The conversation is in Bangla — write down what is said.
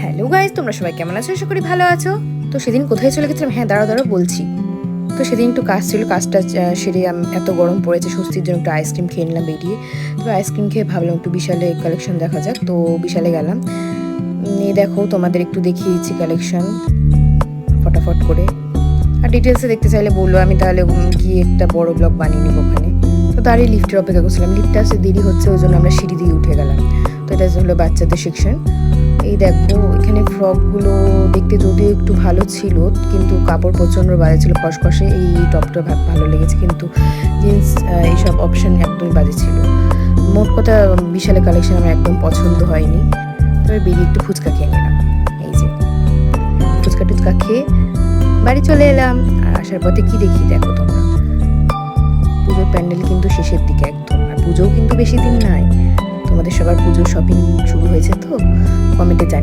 হ্যালো গাইস, তোমরা সবাই কেমন আছো? আশা করি ভালো আছো। তো সেদিন কোথায় চলে গেছিলাম? হ্যাঁ, দাঁড়াও বলছি। তো সেদিন একটু কাজ ছিল, কাজটা সেরে এত গরম পড়েছে, স্বস্তির জন্য একটু আইসক্রিম খেয়ে নিলাম বেরিয়ে। তো আইসক্রিম খেয়ে ভাবলাম একটু বিশালে কালেকশন দেখা যাক, তো বিশালে গেলাম। দেখো, তোমাদের একটু দেখিয়ে দিচ্ছি কালেকশন ফটাফট করে। আর ডিটেলসে দেখতে চাইলে বললো, আমি তাহলে গিয়ে একটা বড় ব্লগ বানিয়ে নিব ওখানে। তো তারই লিফটের অপেক্ষা করছিলাম, লিফটটা আসতে দেরি হচ্ছে, ওই জন্য আমরা সিঁড়ি দিয়ে উঠে গেলাম। তো এটা হলো বাচ্চাদের সেকশন। এই দেখো, এখানে ফ্রকগুলো দেখতে যদিও একটু ভালো ছিল, কিন্তু কাপড় প্রচণ্ড বাজে ছিল, খসখসে। এই টপটা ভালো লেগেছে, কিন্তু জিন্স এইসব অপশান একদমই বাজে ছিল। মোট কথা বিশালে কালেকশন আমার একদম পছন্দ হয়নি। তবে বেরিয়ে একটু ফুচকা খেয়ে নিলাম। এই যে ফুচকা টুচকা খেয়ে বাড়ি চলে এলাম। আর আসার পথে কি দেখি দেখো তোমরা, পুজোর প্যান্ডেল কিন্তু শেষের দিকে একদম, আর পুজোও কিন্তু বেশি দিন নাই। তোমাদের সবার পুজোর শপিং শুরু হয়েছে তো? কমেন্টে জানি।